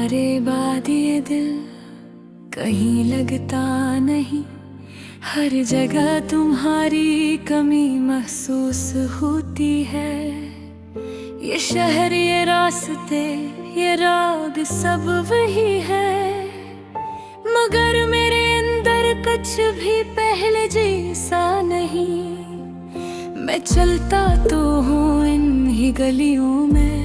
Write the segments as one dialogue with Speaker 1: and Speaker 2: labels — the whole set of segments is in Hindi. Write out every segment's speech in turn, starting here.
Speaker 1: तुम्हारे बाद ये दिल कहीं लगता नहीं, हर जगह तुम्हारी कमी महसूस होती है। ये शहर, ये रास्ते, ये राग सब वही है, मगर मेरे अंदर कुछ भी पहले जैसा नहीं। मैं चलता तो हूँ इन ही गलियों में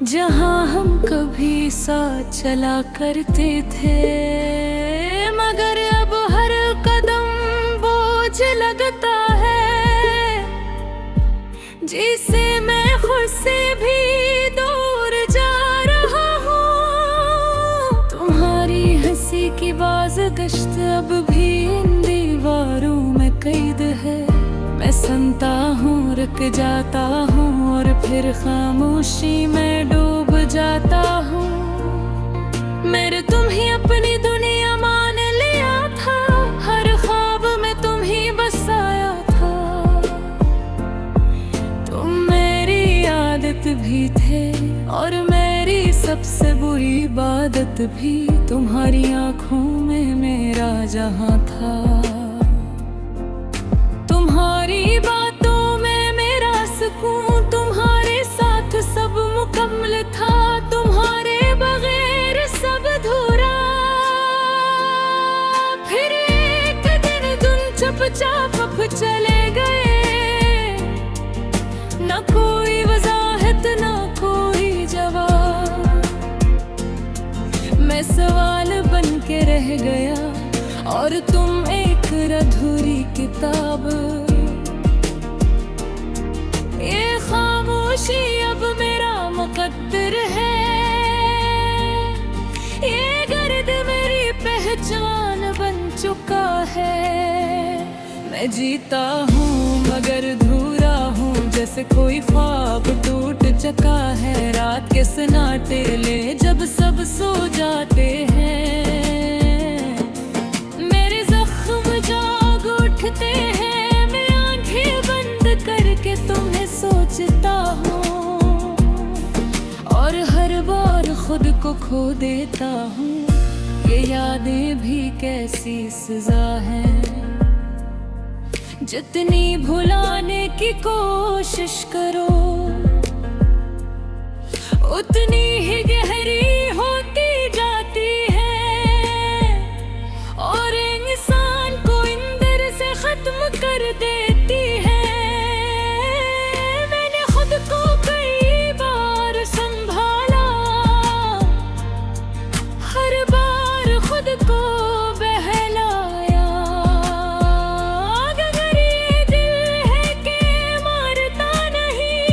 Speaker 1: जहाँ हम कभी साथ चला करते थे, मगर अब हर कदम बोझ लगता है, जिसे मैं खुद से भी दूर जा रहा हूँ। तुम्हारी हंसी की बाज़गश्त अब भी इन दीवारों में कैद है। मैं सुनता हूँ, रुक जाता हूँ और फिर खामोशी में डूब जाता हूँ। मेरे तुम ही अपनी दुनिया मान लिया था, हर ख्वाब में तुम ही बसाया था। तुम मेरी आदत भी थे और मेरी सबसे बुरी इबादत भी। तुम्हारी आँखों में मेरा जहां था, तुम्हारी बातों में मेरा सुकून, तुम्हारे साथ सब मुकम्मल था, तुम्हारे बगैर सब अधूरा। फिर एक दिन तुम चुपचाप अब चले गए, न कोई वजाहत न कोई जवाब। मैं सवाल बन के रह गया और तुम एक अधूरी किताब। ये खामोशी अब मेरा मुकद्दर है, ये गर्द मेरी पहचान बन चुका है। मैं जीता हूँ मगर अधूरा हूँ, जैसे कोई ख्वाब टूट चुका है। रात के सन्नाटे ले जब सब सो जाते हैं, मेरे जख्म जाग उठते हैं। मैं आंखें बंद करके तुम्हें सोचता हूँ और हर बार खुद को खो देता हूँ। ये यादें भी कैसी सजा है, जितनी भुलाने की कोशिश करो उतनी ही गहरी होती जाती है, और इंसान को अंदर से खत्म कर देती है। मैंने खुद को कई बार संभाला, हर बार खुद को बहलाया। अगर ये दिल है कि मारता नहीं,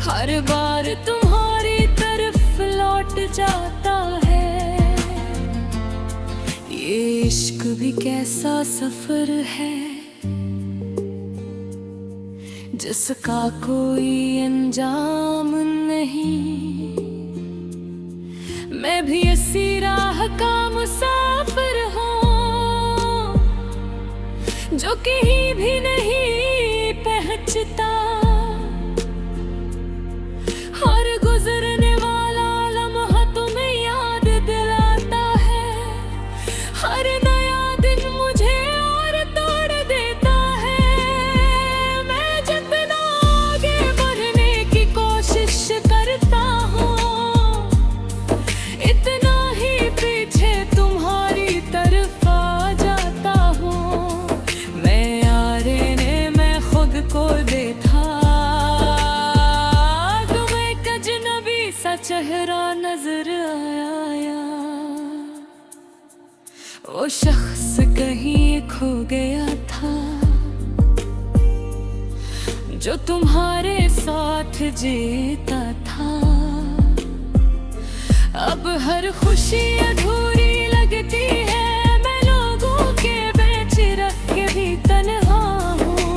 Speaker 1: हर बार तुम्हारी तरफ लौट जाता है। ये इश्क भी कैसा सफर है, जिसका कोई अंजाम नहीं। मैं भी इसी राह का मुसाफिर हूँ, जो कहीं भी नहीं पहुँचता। हर गुजरने वाला लम्हा तुम्हें याद दिलाता है, हर नया दिन मुझे और तोड़ देता है। मैं जितना आगे बढ़ने की कोशिश करता हूँ, इतना ही पीछे तुम्हारी तरफ आ जाता हूँ। मैं आईने में खुद को देखा, चेहरा नजर आया। वो शख्स कहीं खो गया था, जो तुम्हारे साथ जीता था। अब हर खुशी अधूरी लगती है, मैं लोगों के बीच रख के भी तन्हा हूँ।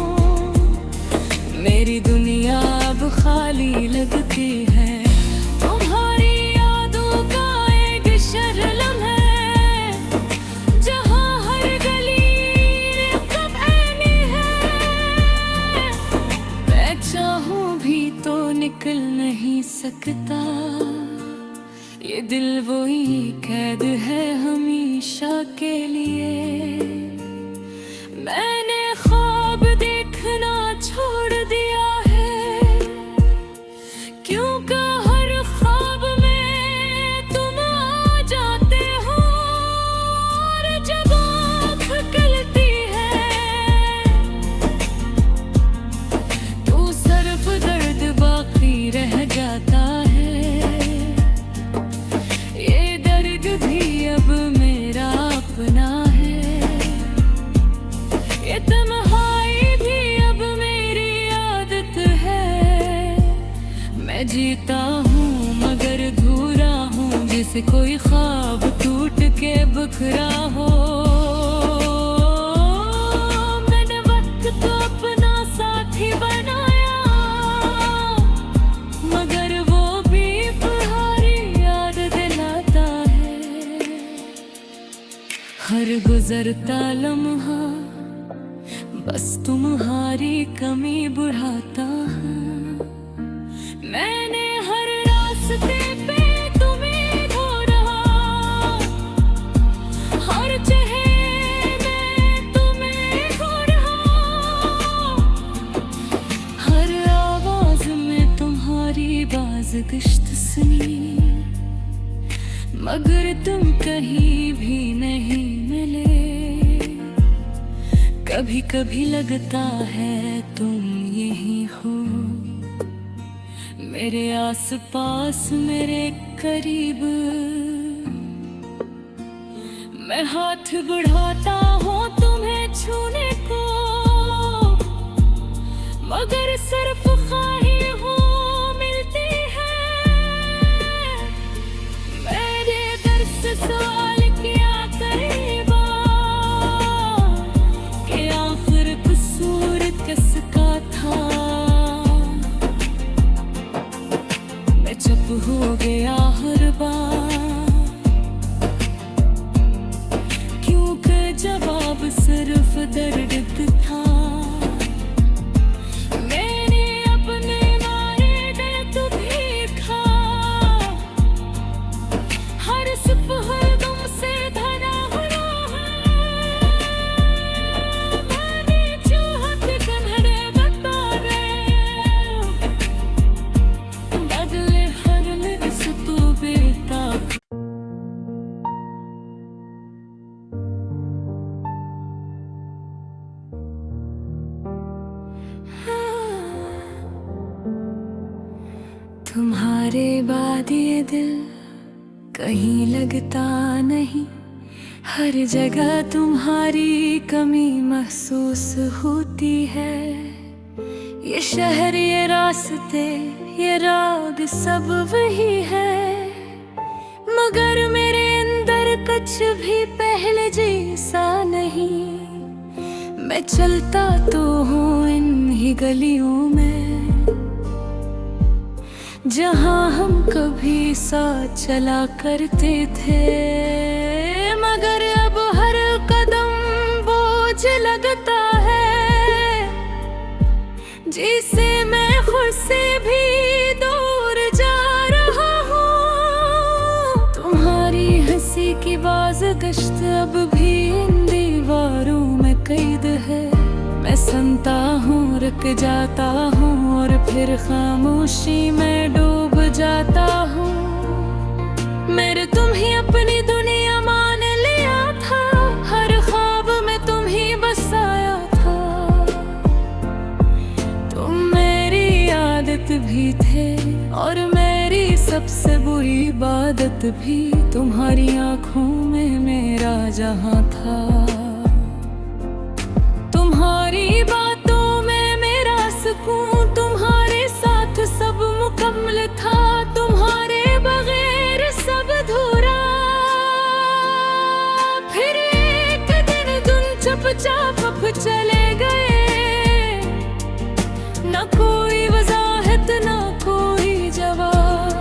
Speaker 1: मेरी दुनिया अब खाली लगती है, निकल नहीं सकता। ये दिल वही कैद है हमेशा के लिए। मैंने ख्वाब देखना छोड़ दिया है, क्योंकि हर ख्वाब में तुम आ जाते हो। और जब आँख खुलती है तो सिर्फ दर्द बाकी रह जाता है। ये दर्द भी अब मेरा अपना है, ये तन्हाई भी अब मेरी आदत है। मैं जीता हूँ मगर अधूरा हूँ, जैसे कोई ख्वाब टूट के बिखरा हो। मैंने वक्त को अपना साथी बनाया, मगर वो भी तुम्हारी याद दिलाता है। हर गुजरता लम्हा बस तुम्हारी कमी बढ़ाता है। मैंने हर रास्ते पे तुम्हें ढूंढा, हर जगह में तुम्हें ढूंढा, हर आवाज में तुम्हारी बाज़गश्त सुनी, मगर तुम कहीं भी नहीं मिले। कभी कभी लगता है तुम यही हो, मेरे आस पास मेरे करीब। मैं हाथ बढ़ाता हूँ तुम्हें छूने को, मगर सिर्फ ख्वाहिश हो मिलती है। मेरे दर से सवाल किया करीबा कि आखिर कसूर किसका था। मैं चुप हो गया हर बार, क्योंकि जवाब सिर्फ दर्द था। मैंने अपने मारे दर्द भी खा, हर सुबह तुमसे धना हुआ है। मैंने चाहत कन्हरे बता गए, बदले हर लिप्स तू बेताब। तुम्हारे बाद ये दिल कहीं लगता नहीं, हर जगह तुम्हारी कमी महसूस होती है। ये शहर, ये रास्ते, ये राग सब वही है, मगर मेरे अंदर कुछ भी पहले जैसा नहीं। मैं चलता तो हूँ इन ही गलियों में, जहाँ हम कभी साथ चला करते थे, मगर अब हर कदम बोझ लगता है, जिसे मैं खुद से भी दूर जा रहा हूँ। तुम्हारी हंसी की बाज़गश्त अब भी इन दीवारों में कैद है। मैं सुनता हूँ, रुक जाता हूँ और फिर खामोशी में डूब जाता हूँ। मेरे तुम ही अपनी दुनिया मान लिया था, हर ख्वाब में तुम ही बसाया था। तुम मेरी आदत भी थे और मेरी सबसे बुरी इबादत भी। तुम्हारी आँखों में मेरा जहां था, तुम्हारी बातों में मेरा सुकून। तुम्हारे साथ सब मुकम्मल था, तुम्हारे बगैर सब अधूरा। फिर एक दिन तुम चुपचाप अब चले गए, न कोई वजाहत न कोई जवाब।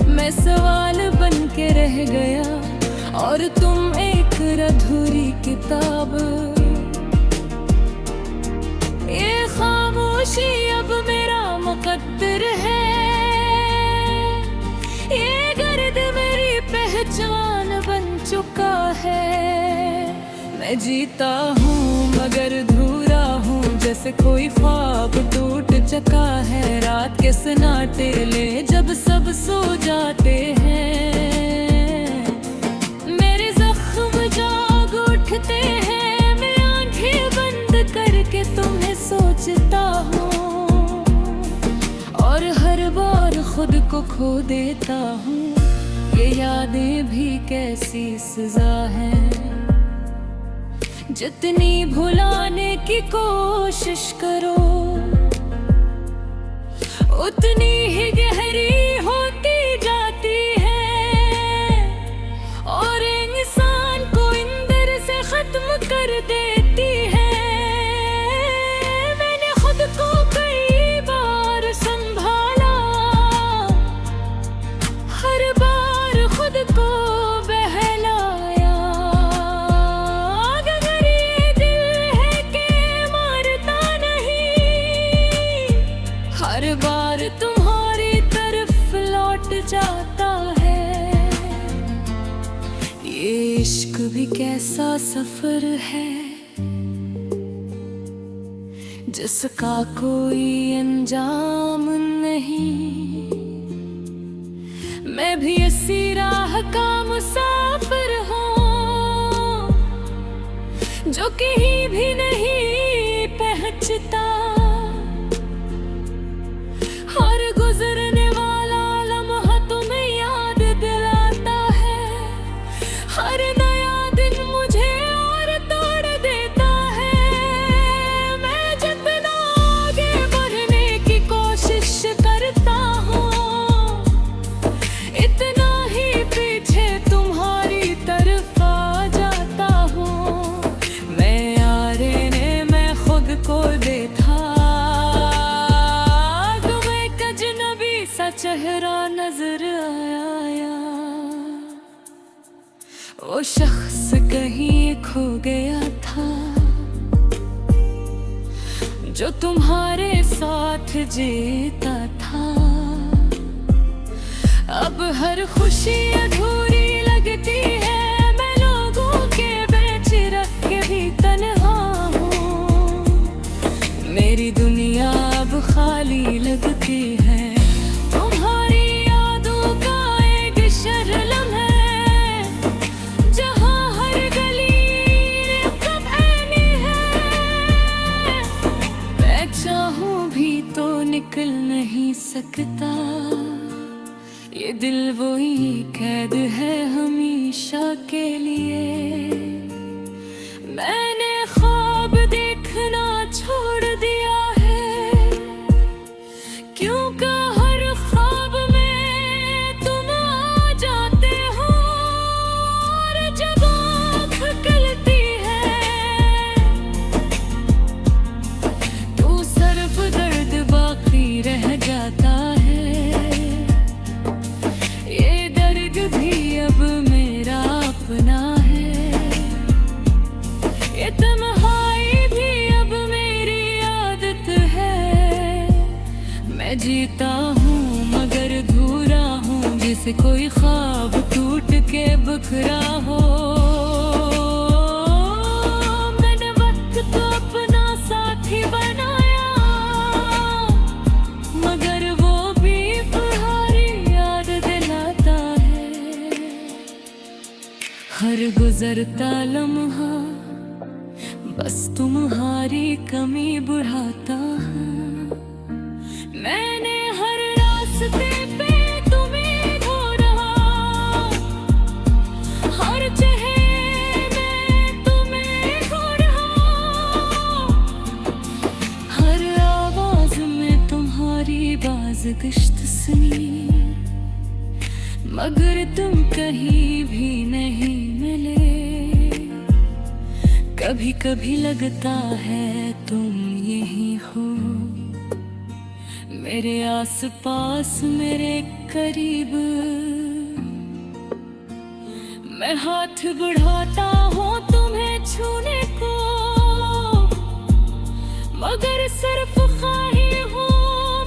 Speaker 1: मैं सवाल बन के रह गया और तुम एक अधूरी किताब। ये खामोशी अब मेरा मुकद्दर है, पहचान बन चुका है। मैं जीता हूँ मगर अधूरा हूँ, जैसे कोई ख्वाब टूट चुका है। रात के सन्नाटे ले जब सब सो जाते हैं, मेरे जख्म जाग उठते हैं। मैं आंखें बंद करके तुम्हें सोचता हूँ और हर बार खुद को खो देता हूँ। ये यादें भी कैसी सजा है, जितनी भुलाने की कोशिश करो उतनी ही गहरी होती जाती है और इंसान को अंदर से खत्म कर देती है। मैंने खुद को कई बार संभाला, हर बार खुद को हर बार तुम्हारी तरफ लौट जाता है। ये इश्क भी कैसा सफर है, जिसका कोई अंजाम नहीं। मैं भी इसी राह का मुसाफिर हूँ, जो कहीं भी नहीं पहुँचता। और गुजरने वाला लम्हा तुम्हें याद दिलाता है। हर नया दिन मुझे और तोड़ देता है। मैं जितना आगे बढ़ने की कोशिश करता हूँ, इतना ही पीछे तुम्हारी तरफ आ जाता हूँ। मैं खुद को देखा, चेहरा नजर आया। वो शख्स कहीं खो गया था, जो तुम्हारे साथ जीता था। अब हर खुशी अधूरी लगती है, मैं लोगों के बीच रख के भी तन्हा हूँ। मेरी दुनिया अब खाली लगती है, निकल नहीं सकता। ये दिल वही कैद है हमेशा के लिए। मैंने ख्वाब देखना छोड़ दिया है, क्योंकि हर ख्वाब में तुम आ जाते हो। और जब आँख खुलती है तो सिर्फ दर्द रह जाता है। ये दर्द भी अब मेरा अपना है, ये तन्हाई भी अब मेरी आदत है। मैं जीता हूँ मगर अधूरा हूँ, जैसे कोई ख्वाब टूट के बिखरा हो। मैंने वक्त को अपना साथी बनाया, हर गुजरता लम्हा बस तुम्हारी कमी बढ़ाता है। मैंने हर रास्ते पे तुम्हें ढूंढा, हर चेहरे में तुम्हें ढूंढा, हर आवाज में तुम्हारी बाज़गश्त सुनी, मगर तुम कहीं भी नहीं मिले। कभी कभी लगता है तुम यही हो, मेरे आस पास मेरे करीब। मैं हाथ बढ़ाता हूँ तुम्हें छूने को, मगर सिर्फ ख्वाही हूँ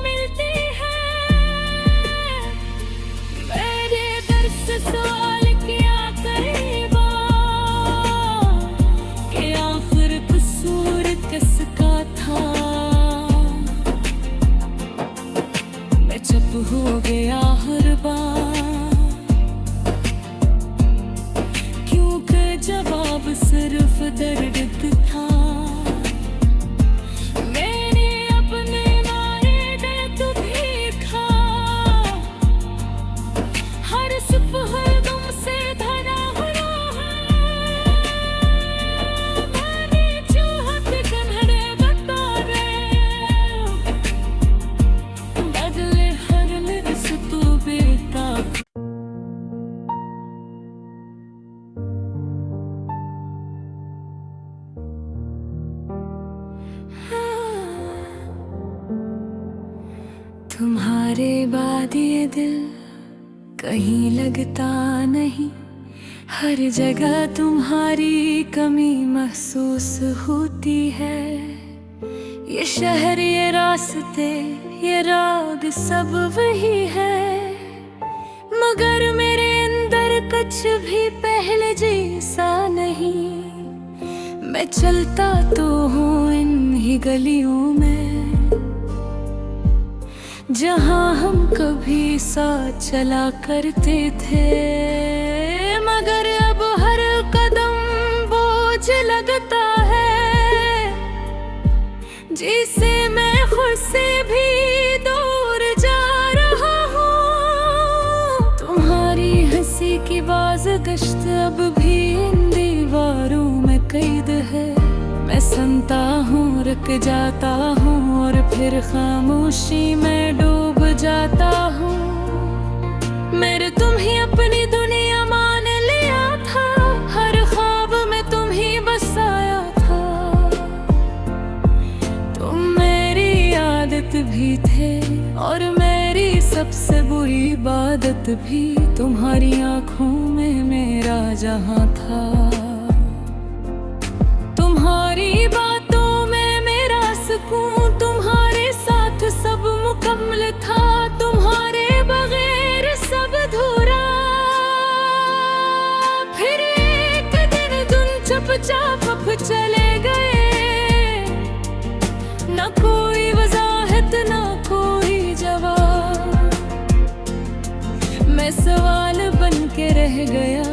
Speaker 1: मिलती है। मेरे दर्द सवाल हो गया हर बार, क्योंकि जवाब सिर्फ दर्द था। मैंने अपने मारे दर्द भी खा, हर सुबह गम से भरा हुआ है। मैंने चाहत कन्हरे बता रहे, बदले हर लिप्स तू बेताब। तुम्हारे बाद ये दिल कहीं लगता नहीं, हर जगह तुम्हारी कमी महसूस होती है। ये शहर, ये रास्ते, ये राग सब वही है, मगर मेरे अंदर कुछ भी पहले जैसा नहीं। मैं चलता तो हूँ इन ही गलियों में जहाँ हम कभी साथ चला करते थे, मगर अब हर कदम बोझ लगता है, जिसे मैं खुद से भी दूर जा रहा हूँ। तुम्हारी हंसी की बाज़गश्त अब भी इन दीवारों में कैद है। मैं सुनता हूँ, रुक जाता हूँ और फिर खामोशी में डूब जाता हूँ। मेरे तुम ही अपनी दुनिया मान लिया था, हर ख्वाब में तुम ही बसाया था। तुम मेरी आदत भी थे और मेरी सबसे बुरी इबादत भी, तुम्हारी आँखों में मेरा जहां था। तुम्हारी बातों में मेरा सुकून, तुम्हारे साथ सब मुकम्मल था, तुम्हारे बगैर सब अधूरा। फिर एक दिन तुम चुपचाप चले गए, न कोई वजाहत न कोई जवाब। मैं सवाल बन के रह गया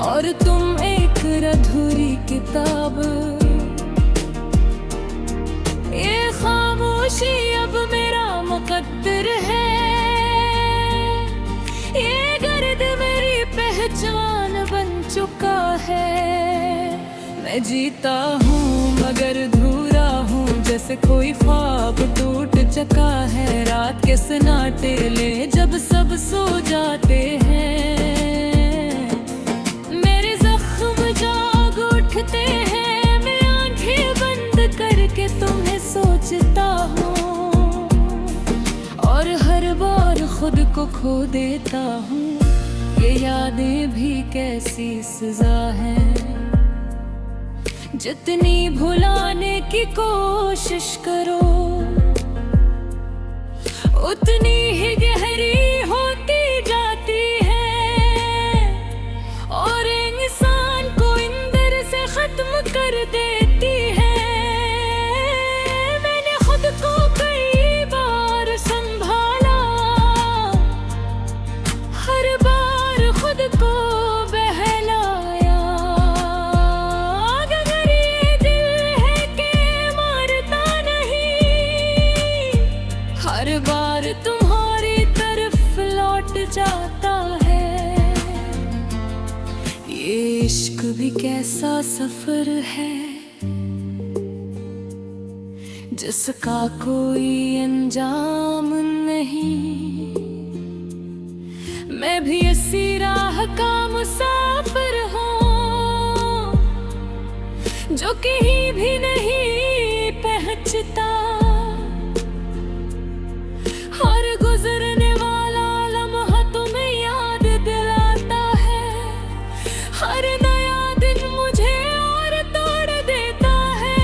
Speaker 1: और तुम एक अधूरी किताब। ये खामोशी अब मेरा मुकद्दर है, ये गर्द मेरी पहचान बन चुका है। मैं जीता हूँ मगर अधूरा हूँ, जैसे कोई ख्वाब टूट चुका है। रात के सन्नाटे ले जब सब सो जाते हैं, मेरे जख्म जाग उठते हैं। मैं आंखें बंद करके तुम्हें सोचता हूँ और हर बार खुद को खो देता हूँ। ये यादें भी कैसी सजा है, जितनी भुलाने की कोशिश करो उतनी ही गहरी होती जाती है, और इंसान को अंदर से खत्म कर देती है। मैंने खुद को कई बार संभाला, हर बार खुद को बहलाया। अगर ये दिल है कि मारता नहीं, हर बार तुम्हारी तरफ लौट जाता है। ये इश्क भी कैसा सफर है, जिसका कोई अंजाम नहीं। मैं भी इसी राह का मुसाफिर हूँ, जो कहीं भी नहीं पहुँचता। हर गुजरने वाला लम्हा तुम्हें याद दिलाता है, हर नया दिन मुझे और तोड़ देता है।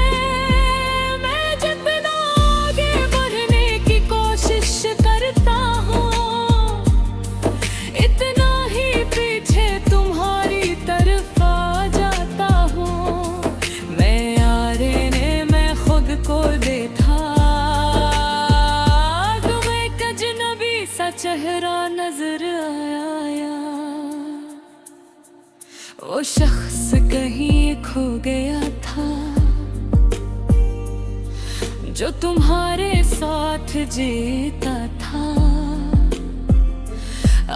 Speaker 1: मैं जितना आगे बढ़ने की कोशिश करता हूँ, इतना ही पीछे तुम्हारी तरफ आ जाता हूँ। मैं यारे ने मैं खुद को देता वो शख्स कहीं खो गया था जो तुम्हारे साथ जीता था।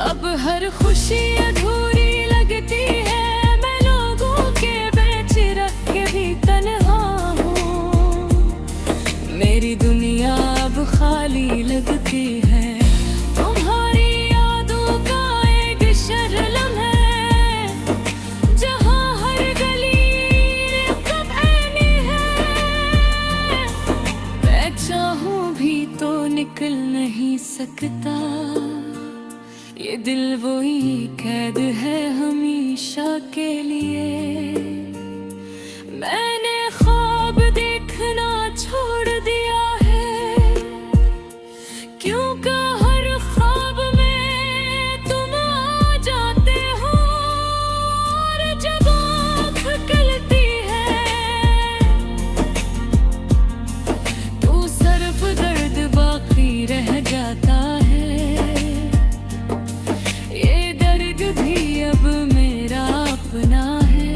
Speaker 1: अब हर खुशी अधूरी लगती है, मैं लोगों के बीच रख के भी तन्हा हूँ। मेरी दुनिया अब खाली लगती है, तुम्हारी यादों का एक शर्लम है, जहाँ हर गली कब ऐनी है। मैं चाहूँ भी तो निकल नहीं सकता, ये दिल वही कैद है हमेशा के लिए। मैंने ख्वाब देखना छोड़ दिया है, क्योंकि हर ख्वाब में तुम आ जाते हो। और जब आँख खुलती है तो सिर्फ दर्द बाकी रह जाता है। ये दर्द भी अब मेरा अपना है,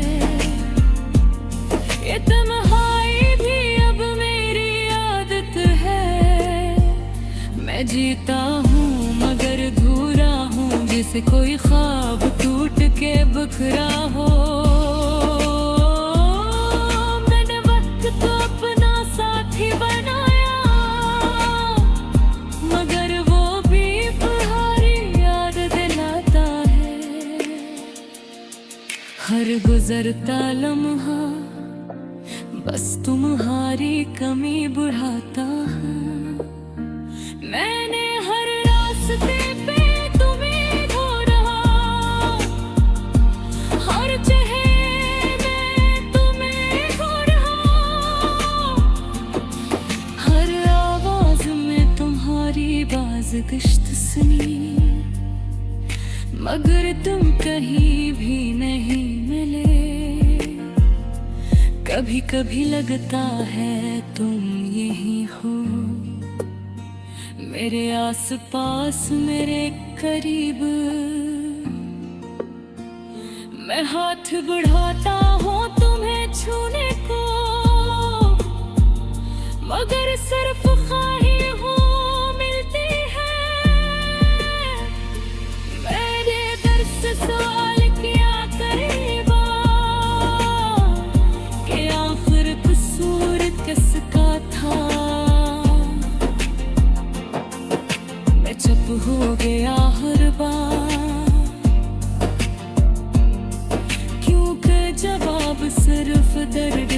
Speaker 1: ये तन्हाई भी अब मेरी आदत है। मैं जीता हूँ मगर अधूरा हूँ, जैसे कोई ख्वाब टूट के बिखरा हो। मैंने वक्त तो अपना साथी बनाया, मगर वो भी तुम्हारी याद दिलाता है। हर गुजरता लम्हा बस तुम्हारी कमी बढ़ाता है। मैंने हर रास्ते पे तुम्हें खो रहा, हर चेहरे में तुम्हें खो रहा, हर आवाज में तुम्हारी बाज़गश्त सुनी, मगर तुम कहीं भी नहीं मिले। कभी कभी लगता है तुम यही हो, मेरे आस पास मेरे करीब। मैं हाथ बढ़ाता हूँ तुम्हें छूने को, मगर सिर्फ ख्वाही हूँ मिलती है। मेरे दर से सवाल किया करीबा कि आखिर कसूर किसका था। मैं चुप हो गया हर बार, क्योंकि जवाब सिर्फ दर्द